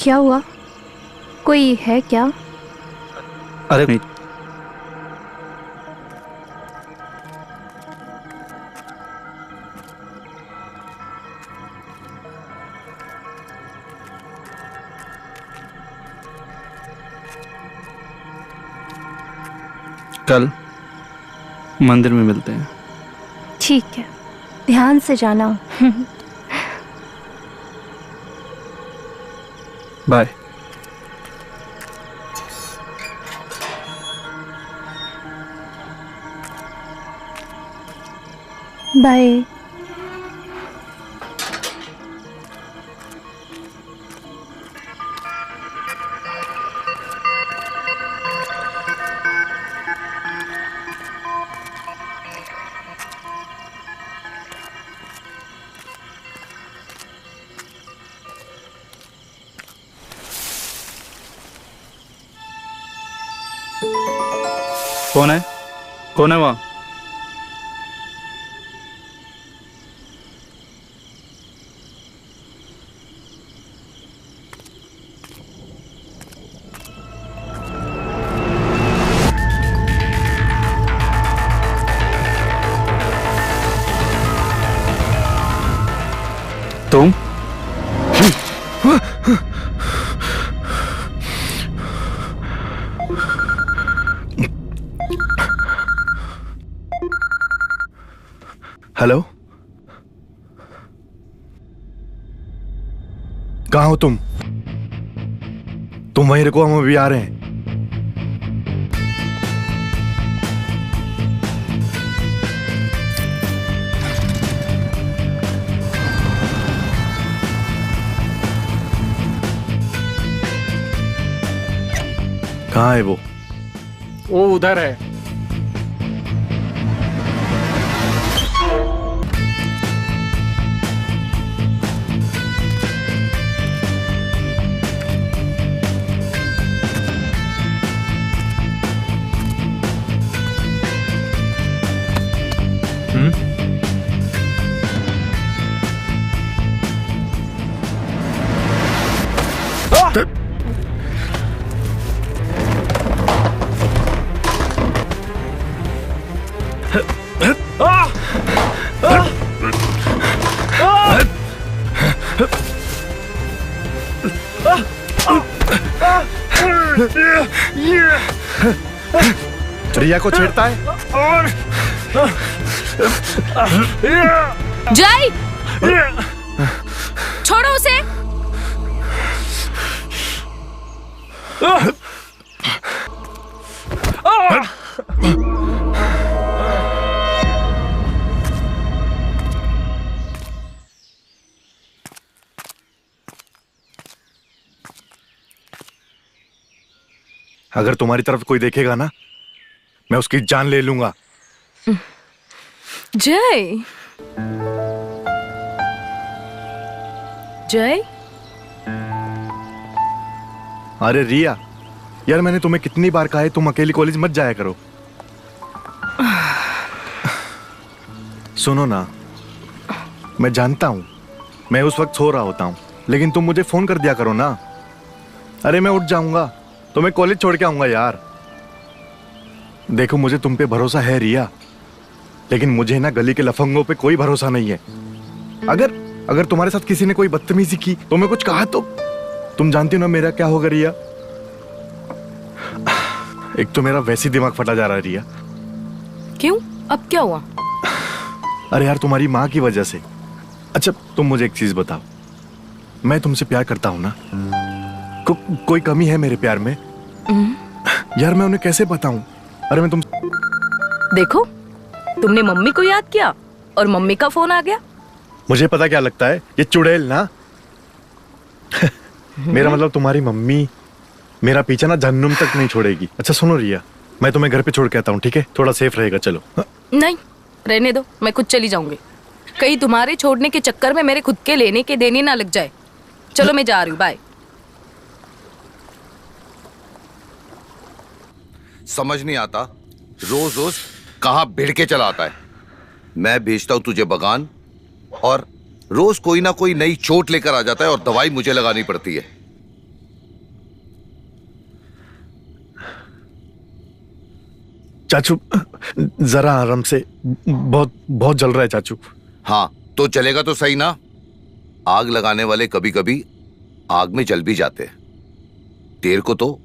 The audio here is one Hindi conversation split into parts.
क्या हुआ? कोई है क्या? अरे नहीं। कल मंदिर में मिलते हैं। ठीक है, ध्यान से जाना। बाय। बाय। कौन है? कौन है वहाँ? तुम? हेलो, कहाँ हो तुम? वहीं रुको, हम अभी आ रहे हैं। कहाँ है वो? उधर है। रिया को छेड़ता है। जय, छोड़ो उसे। अगर तुम्हारी तरफ कोई देखेगा ना, मैं उसकी जान ले लूंगा। जय, जय। अरे रिया, यार मैंने तुम्हें कितनी बार कहा है तुम अकेली कॉलेज मत जाया करो। सुनो ना, मैं जानता हूं मैं उस वक्त सो रहा होता हूं, लेकिन तुम मुझे फोन कर दिया करो ना। अरे मैं उठ जाऊंगा तो मैं कॉलेज छोड़ के आऊंगा यार। देखो मुझे तुम पे भरोसा है रिया, लेकिन मुझे ना गली के लफंगों पे कोई भरोसा नहीं है। अगर तुम्हारे साथ किसी ने कोई बदतमीजी की तो मैं कुछ कहा तो तुम जानती हो ना मेरा क्या होगा रिया। एक तो मेरा वैसे ही दिमाग फटा जा रहा है रिया। क्यों? अब क्या हुआ? अरे यार तुम्हारी माँ की वजह से। अच्छा तुम मुझे एक चीज बताओ, मैं तुमसे प्यार करता हूं ना? कोई कमी है मेरे प्यार में? यार मैं उन्हें कैसे बताऊं? अरे मैं तुम देखो, तुमने मम्मी को याद किया और मम्मी का फोन आ गया। मुझे पता क्या लगता है, ये चुड़ैल ना। मेरा मतलब तुम्हारी मम्मी मेरा पीछा ना जहन्नुम तक नहीं छोड़ेगी। अच्छा सुनो रिया, मैं तुम्हें घर पे छोड़ के आता हूँ, ठीक है? थोड़ा सेफ रहेगा। चलो। नहीं, रहने दो, मैं खुद चली जाऊंगी। कहीं तुम्हारे छोड़ने के चक्कर में मेरे खुद के लेने के देने ना लग जाए। चलो मैं जा रही हूँ, बाय। समझ नहीं आता रोज रोज कहाँ भिड़ के चला आता है। मैं भेजता हूं तुझे बगान और रोज कोई ना कोई नई चोट लेकर आ जाता है और दवाई मुझे लगानी पड़ती है। चाचू जरा आराम से, बहुत बहुत जल रहा है चाचू। हाँ तो चलेगा तो सही ना। आग लगाने वाले कभी कभी आग में जल भी जाते हैं। तेरे को तो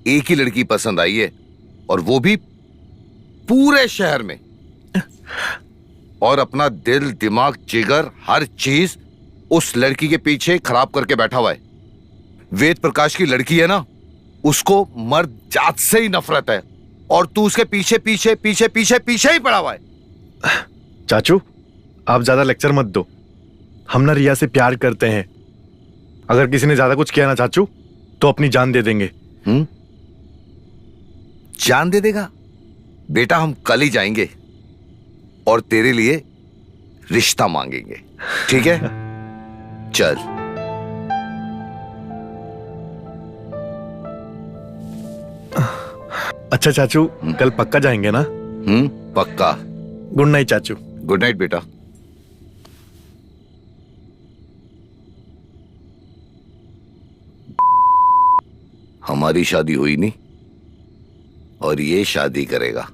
एक ही लड़की पसंद आई है, और वो भी पूरे शहर में, और अपना दिल दिमाग जिगर हर चीज उस लड़की के पीछे खराब करके बैठा हुआ है। वेद प्रकाश की लड़की है ना, उसको मर्द जात से ही नफरत है, और तू उसके पीछे पीछे पीछे पीछे पीछे ही पड़ा हुआ है। चाचू आप ज्यादा लेक्चर मत दो। हम ना रिया से प्यार करते हैं। अगर किसी ने ज्यादा कुछ किया ना चाचू तो अपनी जान दे देंगे। जान दे देगा? बेटा हम कल ही जाएंगे और तेरे लिए रिश्ता मांगेंगे, ठीक है? चल। अच्छा चाचू कल पक्का जाएंगे ना? पक्का। गुड नाइट चाचू। गुड नाइट बेटा। हमारी शादी हुई नहीं और ये शादी करेगा।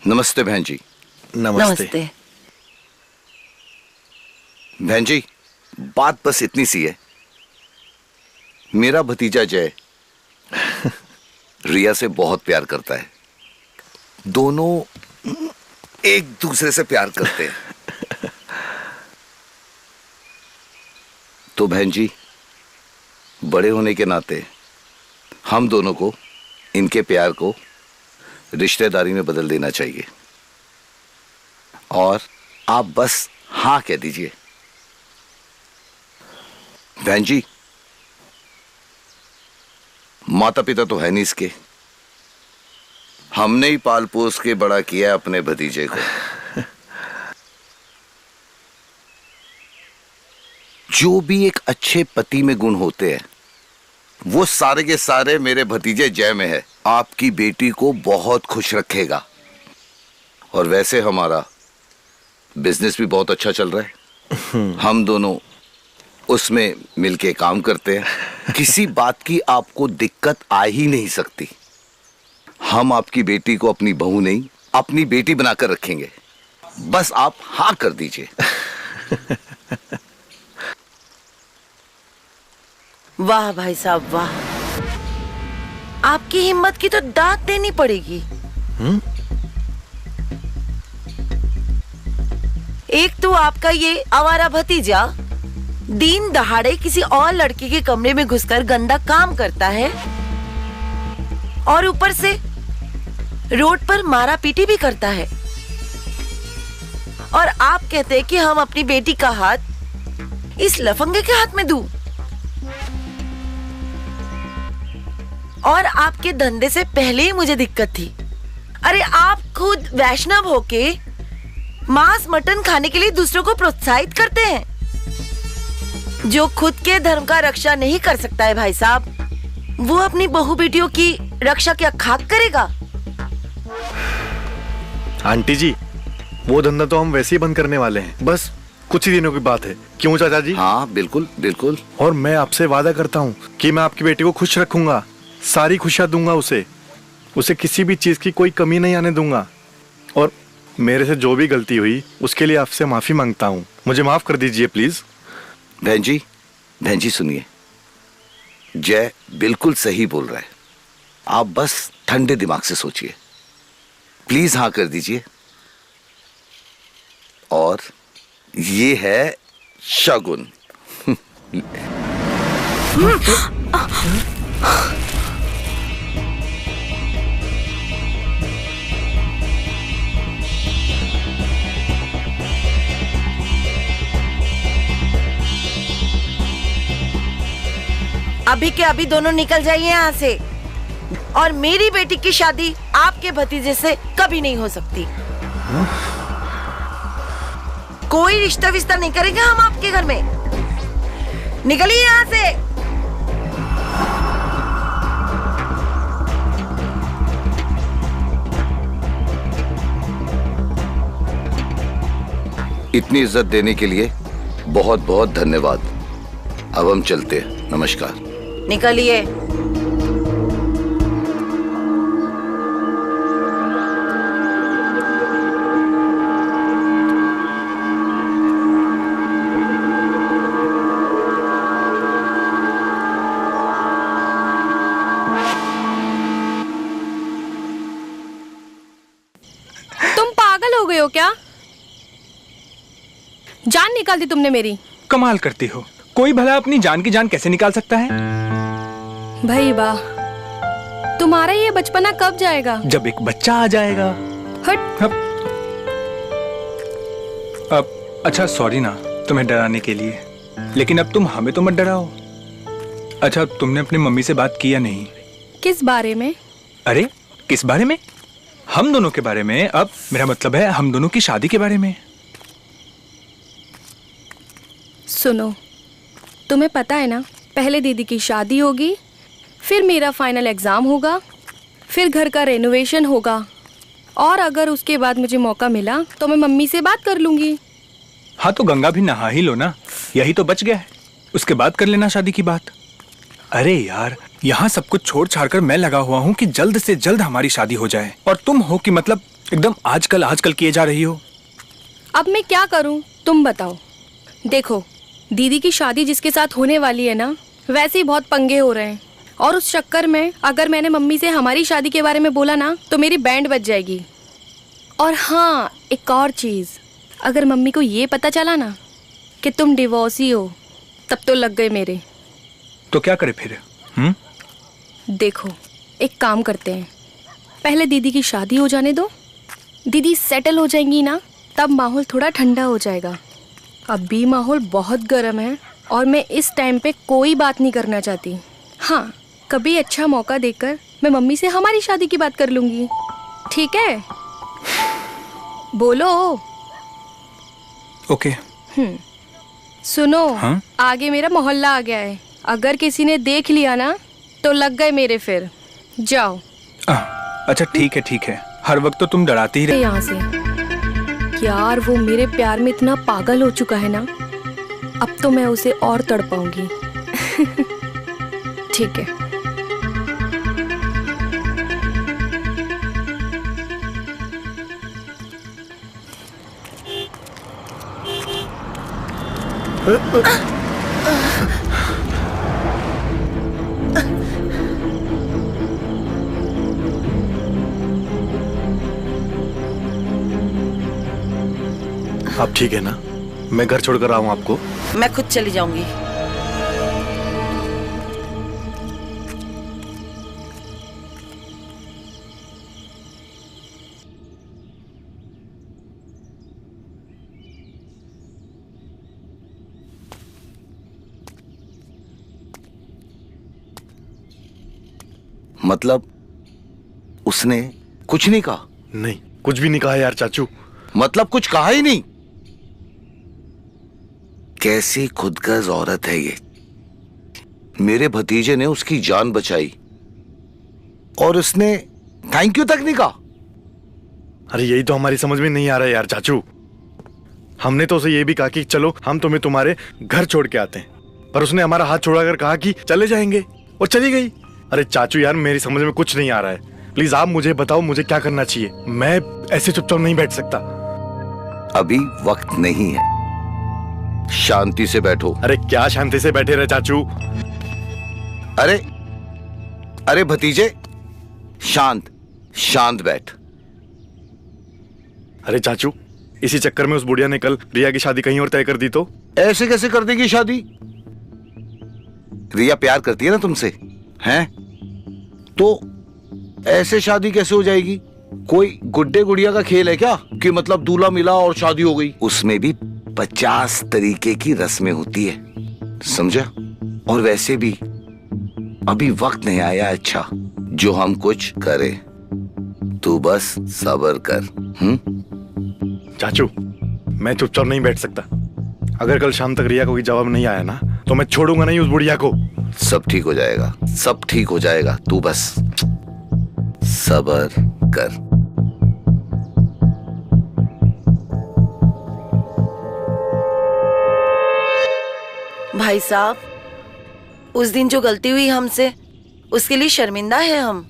नमस्ते बहन जी। नमस्ते। बहन जी बात बस इतनी सी है। मेरा भतीजा जय रिया से बहुत प्यार करता है। दोनों एक दूसरे से प्यार करते हैं। तो बहन जी बड़े होने के नाते हम दोनों को इनके प्यार को रिश्तेदारी में बदल देना चाहिए, और आप बस हाँ कह दीजिए। बहन जी माता पिता तो है नहीं इसके, हमने ही पाल पोस के बड़ा किया अपने भतीजे को। जो भी एक अच्छे पति में गुण होते हैं वो सारे के सारे मेरे भतीजे जय में है। आपकी बेटी को बहुत खुश रखेगा, और वैसे हमारा बिजनेस भी बहुत अच्छा चल रहा है। हम दोनों उसमें मिलके काम करते हैं। किसी बात की आपको दिक्कत आ ही नहीं सकती। हम आपकी बेटी को अपनी बहू नहीं अपनी बेटी बनाकर रखेंगे। बस आप हाँ कर दीजिए। वाह भाई साहब वाह, आपकी हिम्मत की तो दाद देनी पड़ेगी। एक तो आपका ये आवारा भतीजा दिन दहाड़े किसी और लड़की के कमरे में घुसकर गंदा काम करता है, और ऊपर से रोड पर मारा पीटी भी करता है। और आप कहते हैं कि हम अपनी बेटी का हाथ इस लफंगे के हाथ में दूं। और आपके धंधे से पहले ही मुझे दिक्कत थी। अरे आप खुद वैष्णव होके मांस मटन खाने के लिए दूसरों को प्रोत्साहित करते हैं। जो खुद के धर्म का रक्षा नहीं कर सकता है भाई साहब, वो अपनी बहू बेटियों की रक्षा क्या खाक करेगा? आंटी जी वो धंधा तो हम वैसे ही बंद करने वाले हैं, बस कुछ ही दिनों की बात है। क्यों चाचा जी? हाँ बिल्कुल बिल्कुल। और मैं आपसे वादा करता हूँ कि मैं आपकी बेटी को खुश रखूंगा, सारी खुशियां दूंगा उसे किसी भी चीज की कोई कमी नहीं आने दूंगा। और मेरे से जो भी गलती हुई उसके लिए आपसे माफी मांगता हूँ। मुझे माफ कर दीजिए प्लीज। बहन जी सुनिए, जय बिल्कुल सही बोल रहा है। आप बस ठंडे दिमाग से सोचिए। प्लीज हाँ कर दीजिए। और ये है शगुन। अभी के अभी दोनों निकल जाइए यहाँ से, और मेरी बेटी की शादी आपके भतीजे से कभी नहीं हो सकती। कोई रिश्ता विश्ता नहीं करेंगे हम आपके घर में। निकलिए यहाँ से। इतनी इज्जत देने के लिए बहुत बहुत धन्यवाद। अब हम चलते हैं। नमस्कार। निकलिए। तुम पागल हो गए हो क्या? जान निकाल दी तुमने मेरी। कमाल करती हो, कोई भला अपनी जान की जान कैसे निकाल सकता है? भाई वाह, तुम्हारा ये बचपना कब जाएगा? जब एक बच्चा आ जाएगा। हट। अब अच्छा सॉरी ना तुम्हें डराने के लिए, लेकिन अब तुम हमें तो मत डराओ। अच्छा तुमने अपनी मम्मी से बात की या नहीं? किस बारे में? अरे किस बारे में? हम दोनों के बारे में। अब मेरा मतलब है हम दोनों की शादी के बारे में। सुनो, तुम्हें पता है ना, पहले दीदी की शादी होगी, फिर मेरा फाइनल एग्जाम होगा, फिर घर का रेनोवेशन होगा, और अगर उसके बाद मुझे मौका मिला तो मैं मम्मी से बात कर लूंगी। हाँ तो गंगा भी नहा ही लो ना, यही तो बच गया है। उसके बाद कर लेना शादी की बात। अरे यार, यहाँ सब कुछ छोड़ छाड़ कर मैं लगा हुआ हूँ कि जल्द से जल्द हमारी शादी हो जाए, और तुम हो कि मतलब एकदम आजकल आजकल किए जा रही हो। अब मैं क्या करूँ, तुम बताओ। देखो, दीदी की शादी जिसके साथ होने वाली है ना, वैसे ही बहुत पंगे हो रहे हैं, और उस चक्कर में अगर मैंने मम्मी से हमारी शादी के बारे में बोला ना तो मेरी बैंड बज जाएगी। और हाँ, एक और चीज़, अगर मम्मी को ये पता चला ना कि तुम डिवोर्सी हो, तब तो लग गए मेरे। तो क्या करे फिर? देखो, एक काम करते हैं, पहले दीदी की शादी हो जाने दो, दीदी सेटल हो जाएंगी ना, तब माहौल थोड़ा ठंडा हो जाएगा। अब भी माहौल बहुत गर्म है, और मैं इस टाइम पे कोई बात नहीं करना चाहती। हाँ, कभी अच्छा मौका देकर मैं मम्मी से हमारी शादी की बात कर लूँगी, ठीक है? बोलो। ओके। सुनो, हाँ? आगे मेरा मोहल्ला आ गया है, अगर किसी ने देख लिया ना तो लग गए मेरे फिर। जाओ। अच्छा ठीक है ठीक है, हर वक्त तो तुम डराती ही यहाँ से। यार, वो मेरे प्यार में इतना पागल हो चुका है ना, अब तो मैं उसे और तड़पाऊंगी। ठीक है। आप ठीक है ना? मैं घर छोड़कर आऊं आपको? मैं खुद चली जाऊंगी। मतलब उसने कुछ नहीं कहा? नहीं, कुछ भी नहीं कहा यार चाचू। मतलब कुछ कहा ही नहीं? कैसी खुदगर्ज औरत है ये। मेरे भतीजे ने उसकी जान बचाई और उसने थैंक यू तक नहीं कहा। अरे यही तो हमारी समझ में नहीं आ रहा है यार चाचू। हमने तो उसे ये भी कहा कि चलो हम तुम्हें तुम्हारे घर छोड़ के आते हैं, पर उसने हमारा हाथ छोड़ाकर कहा कि चले जाएंगे, और चली गई। अरे चाचू यार, मेरी समझ में कुछ नहीं आ रहा है। प्लीज आप मुझे बताओ, मुझे क्या करना चाहिए? मैं ऐसे चुपचाप नहीं बैठ सकता। अभी वक्त नहीं है, शांति से बैठो। अरे क्या शांति से बैठे रहे चाचू? अरे अरे भतीजे, शांत शांत बैठ। अरे चाचू, इसी चक्कर में उस बुढ़िया ने कल रिया की शादी कहीं और तय कर दी तो? ऐसे कैसे कर देगी शादी? रिया प्यार करती है ना तुमसे, हैं? तो ऐसे शादी कैसे हो जाएगी? कोई गुड्डे गुड़िया का खेल है क्या कि मतलब दूल्हा मिला और शादी हो गई? उसमें भी 50 तरीके की रस्में होती है, समझा? और वैसे भी अभी वक्त नहीं आया अच्छा जो हम कुछ करें। तू बस सब्र कर। चाचू, मैं चुपचाप नहीं बैठ सकता। अगर कल शाम तक रिया को कोई जवाब नहीं आया ना, तो मैं छोड़ूंगा नहीं उस बुढ़िया को। सब ठीक हो जाएगा, सब ठीक हो जाएगा, तू बस सब्र कर। भाई साहब, उस दिन जो गलती हुई हमसे, उसके लिए शर्मिंदा है हम।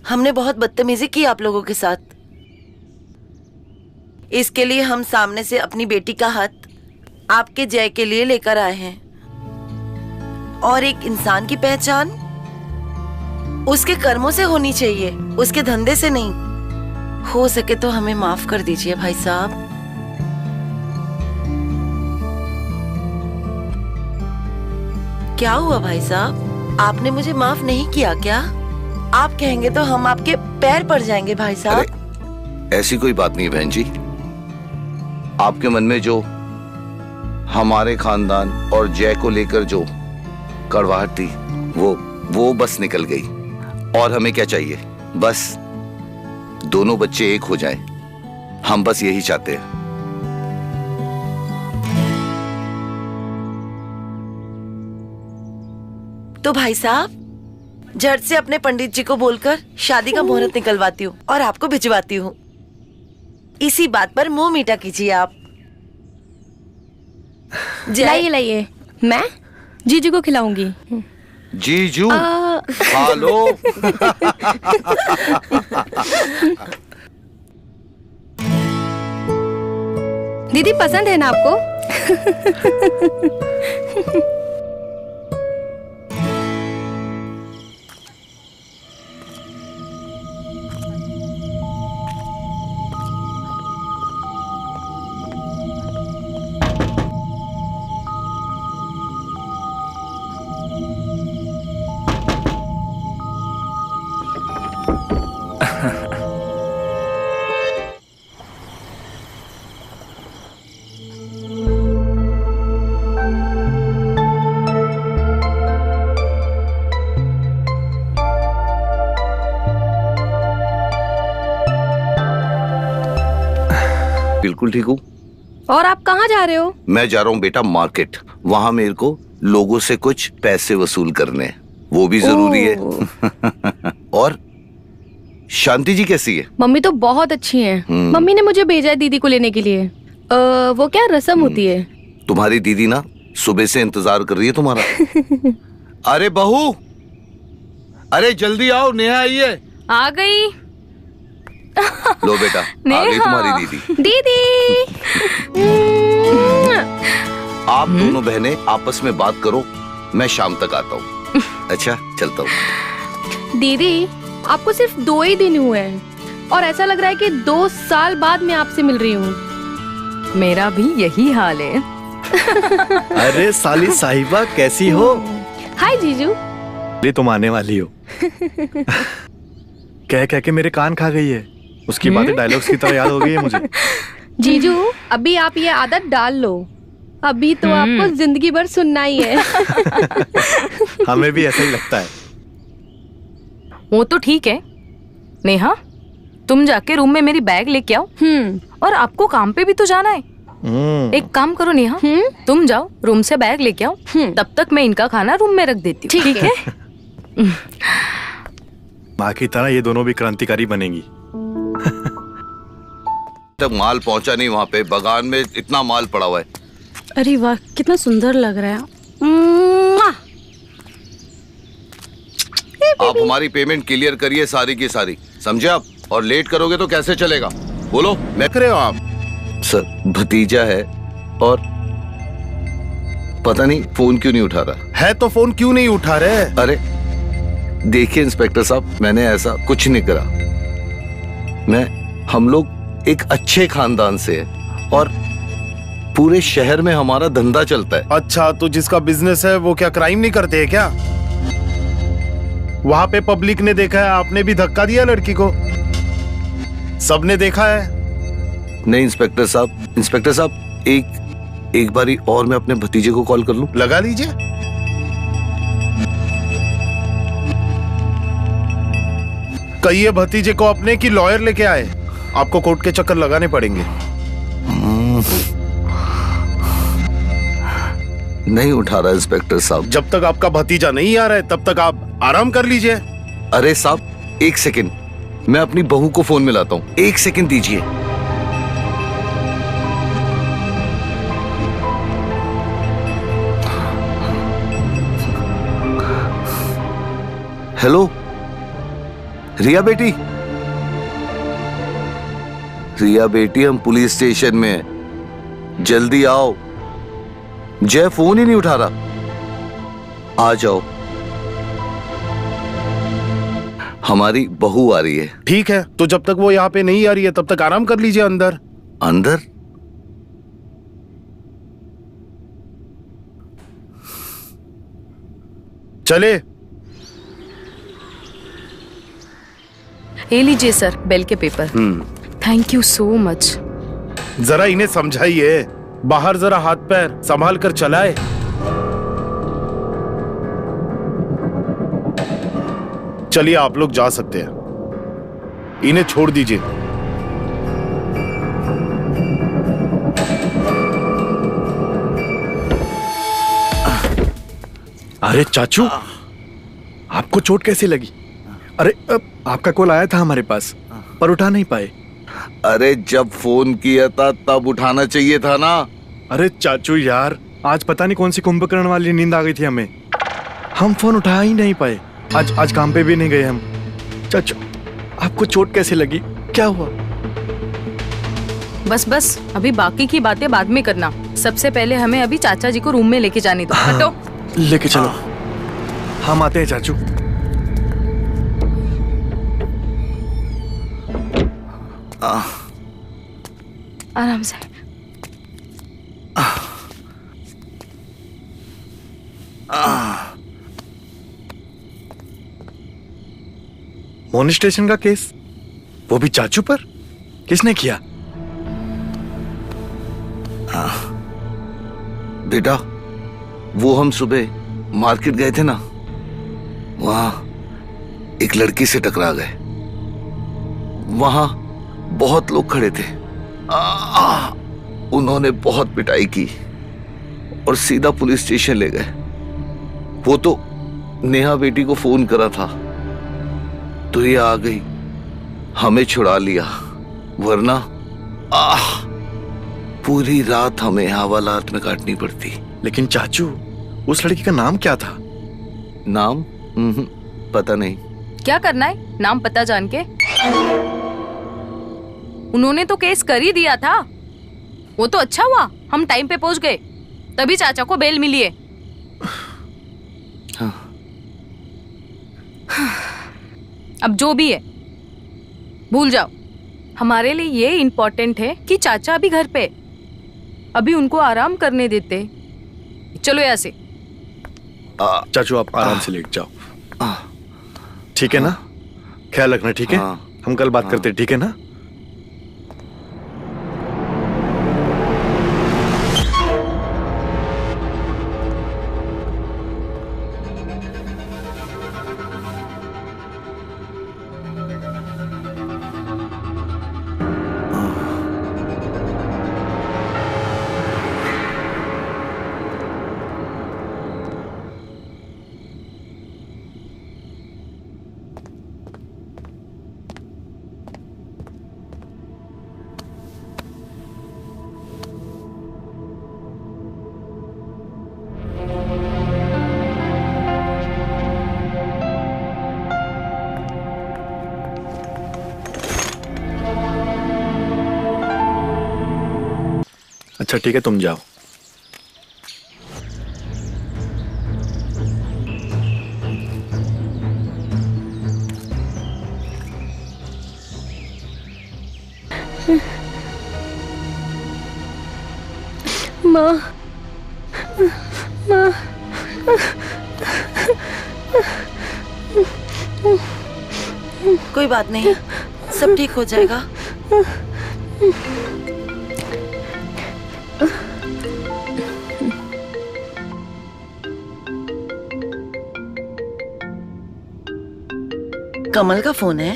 हमने बहुत बदतमीजी की आप लोगों के साथ। इसके लिए हम सामने से अपनी बेटी का हाथ आपके जय के लिए लेकर आए हैं। और एक इंसान की पहचान उसके कर्मों से होनी चाहिए, उसके धंधे से नहीं। हो सके तो हमें माफ कर दीजिए भाई साहब। क्या हुआ भाई साहब, आपने मुझे माफ नहीं किया क्या? आप कहेंगे तो हम आपके पैर पड़ जाएंगे भाई साहब। अरे ऐसी कोई बात नहीं बहन जी। आपके मन में जो हमारे खानदान और जय को लेकर जो कड़वाहट थी, वो बस निकल गई। और हमें क्या चाहिए? बस दोनों बच्चे एक हो जाएं। हम बस यही चाहते हैं। तो भाई साहब, झट से अपने पंडित जी को बोलकर शादी का मुहूर्त निकलवाती हूँ और आपको भिजवाती हूँ। इसी बात पर मुंह मीठा कीजिए आप। लाइए लाइए, मैं जीजू को खिलाऊंगी। जीजू खा लो। दीदी पसंद है ना आपको? बिल्कुल ठीक हूँ। और आप कहाँ जा रहे हो? मैं जा रहा हूँ बेटा मार्केट। वहाँ मेरे को लोगों से कुछ पैसे वसूल करने, वो भी जरूरी है। और शांति जी कैसी है? मम्मी तो बहुत अच्छी हैं। मम्मी ने मुझे भेजा है दीदी को लेने के लिए। वो क्या रस्म होती है? तुम्हारी दीदी ना सुबह से इंतजार कर रही है तुम्हारा। अरे बहू, अरे जल्दी आओ, नेहा आई है। आ गई। लो बेटा, आ गई तुम्हारी दीदी। दीदी आप दोनों बहनें आपस में बात करो, मैं शाम तक आता हूँ। अच्छा चलता हूँ। दीदी, आपको सिर्फ 2 ही दिन हुए हैं और ऐसा लग रहा है कि 2 साल बाद मैं आपसे मिल रही हूँ। मेरा भी यही हाल है। अरे साली साहिबा कैसी हो? हाय जीजू। ये तुम आने वाली हो। कह कह के मेरे कान खा गई है। उसकी बातें डायलॉग्स की तरह याद हो गई है मुझे। जीजू, अभी आप ये आदत डाल लो। अभी तो आपको जिंदगी भर सुनना ही है। हमें भी ऐसा ही लगता है। वो तो ठीक है। नेहा, तुम जाके रूम में मेरी बैग लेके आओ। और आपको काम पे भी तो जाना है। एक काम करो नेहा, तुम जाओ रूम से बैग लेके आओ। तब तक मैं इनका खाना रूम में रख देती हूँ। ठीक है? माँ की तरह ये दोनों भी क्रांतिकारी बनेंगी। तक माल पहुंचा नहीं वहाँ पे, बगान में इतना माल पड़ा हुआ है। अरे वाह, कितना सुंदर लग रहा है। आप हमारी पेमेंट क्लियर करिए सारी की सारी, समझे आप? और लेट करोगे तो कैसे चलेगा? बोलो। मैं करे हो आप? सर, भतीजा है और पता नहीं फोन क्यों नहीं उठा रहा है। तो फोन क्यों नहीं उठा रहे? अरे देखिए इंस्पेक्टर साहब, मैंने ऐसा कुछ नहीं करा। हम लोग एक अच्छे खानदान से हैं और पूरे शहर में हमारा धंधा चलता है। अच्छा, तो जिसका बिजनेस है वो क्या क्राइम नहीं करते है क्या? वहां पे पब्लिक ने देखा है, आपने भी धक्का दिया लड़की को, सबने देखा है। नहीं इंस्पेक्टर साहब, एक बारी और मैं अपने भतीजे को कॉल कर लूं? लगा लीजिए। कहिए भतीजे को अपने की लॉयर लेके आए, आपको कोर्ट के चक्कर लगाने पड़ेंगे। नहीं उठा रहा इंस्पेक्टर साहब। जब तक आपका भतीजा नहीं आ रहा है तब तक आप आराम कर लीजिए। अरे साहब 1 सेकंड, मैं अपनी बहू को फोन मिलाता हूँ। 1 सेकंड दीजिए। हेलो रिया बेटी। रिया बेटी, हम पुलिस स्टेशन में हैं, जल्दी आओ। जय फोन ही नहीं उठा रहा। आ जाओ, हमारी बहू आ रही है। ठीक है, तो जब तक वो यहाँ पे नहीं आ रही है तब तक आराम कर लीजिए अंदर। अंदर? चले। ये लीजिए सर, बेल के paper. Thank you so much. जरा इन्हें समझाइए, बाहर जरा हाथ पैर संभाल कर चलाए। चलिए आप लोग जा सकते हैं, इन्हें छोड़ दीजिए। अरे चाचू, आपको चोट कैसी लगी? अरे आपका कॉल आया था हमारे पास पर उठा नहीं पाए। अरे जब फोन किया था तब उठाना चाहिए था ना। अरे चाचू यार, आज पता नहीं कौन सी कुंभकर्ण वाली नींद आ गई थी हमें, हम फोन उठा ही नहीं पाए। आज काम पे भी नहीं गए हम। चाचू आपको चोट कैसे लगी, क्या हुआ? बस बस, अभी बाकी की बातें बाद में करना। सबसे पहले हमें अभी चाचा जी को रूम में लेके जाने दो। हटो। लेके चलो। हम आते हैं चाचू। आराम से। मोनिस्टेशन का केस, वो भी चाचू पर? किसने किया? बेटा, वो हम सुबह मार्केट गए थे ना, वहां एक लड़की से टकरा गए। वहां बहुत लोग खड़े थे। उन्होंने बहुत पिटाई की और सीधा पुलिस स्टेशन ले गए। वो तो नेहा बेटी को फोन करा था तो ये आ गई, हमें छुड़ा लिया, वरना पूरी रात हमें हवालात में काटनी पड़ती। लेकिन चाचू, उस लड़की का नाम क्या था? नाम? पता नहीं। क्या करना है नाम पता जान के? उन्होंने तो केस कर ही दिया था। वो तो अच्छा हुआ हम टाइम पे पहुंच गए, तभी चाचा को बेल मिली है। हाँ। अब जो भी है भूल जाओ। हमारे लिए ये इम्पोर्टेंट है कि चाचा अभी घर पे, अभी उनको आराम करने देते। चलो यहाँ से। चाचू आप आराम से लेट जाओ, ठीक है ना? ख्याल रखना, ठीक है? हम कल बात करते हैं, ठीक है ना? अच्छा ठीक है, तुम जाओ। माँ, माँ, कोई बात नहीं, सब ठीक हो जाएगा। कमल का फोन है,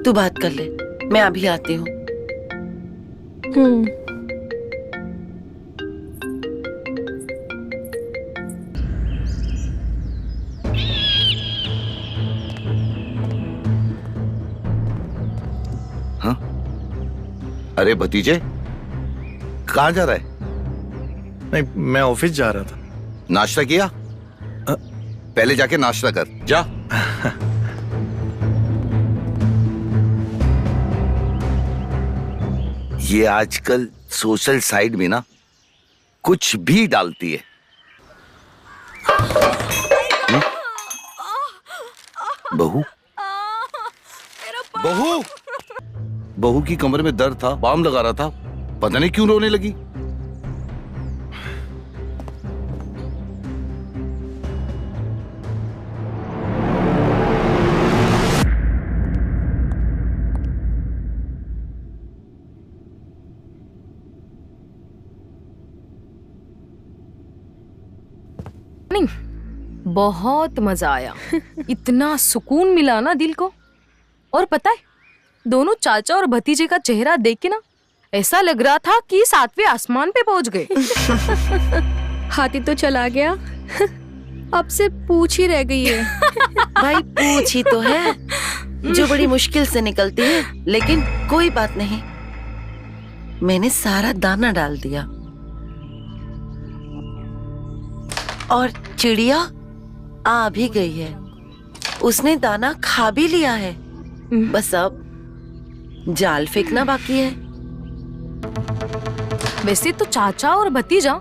तू बात कर ले, मैं अभी आती हूँ। हाँ? अरे भतीजे, कहाँ जा रहा है? नहीं, मैं ऑफिस जा रहा था। नाश्ता किया? पहले जाके नाश्ता कर जा। ये आजकल सोशल साइट में ना कुछ भी डालती है। बहू बहू बहू की कमर में दर्द था, बाम लगा रहा था, पता नहीं क्यों रोने लगी। नहीं, बहुत मजा आया। इतना सुकून मिला ना दिल को। और पता है, दोनों चाचा और भतीजे का चेहरा देख के ना ऐसा लग रहा था कि 7वें आसमान पे पहुंच गए। हाथी तो चला गया, अब से पूछ ही रह गई है। भाई पूछ ही तो है, जो बड़ी मुश्किल से निकलती है, लेकिन कोई बात नहीं, मैंने सारा दाना डाल दिया और चिड़िया आ भी गई है। उसने दाना खा भी लिया है, बस अब जाल फेंकना बाकी है। वैसे तो चाचा और भतीजा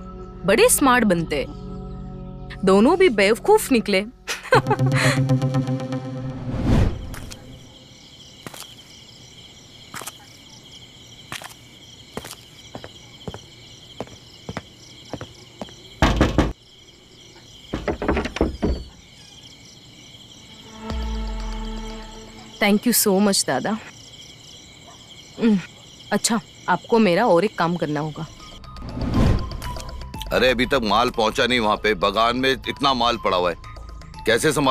बड़े स्मार्ट बनते हैं, दोनों भी बेवकूफ निकले। थैंक यू सो मच दादा। अच्छा, आपको मेरा और एक काम करना होगा। अरे अभी तक माल पहुंचा नहीं, वहां पे बगान में इतना माल पड़ा हुआ है, कैसे संभाल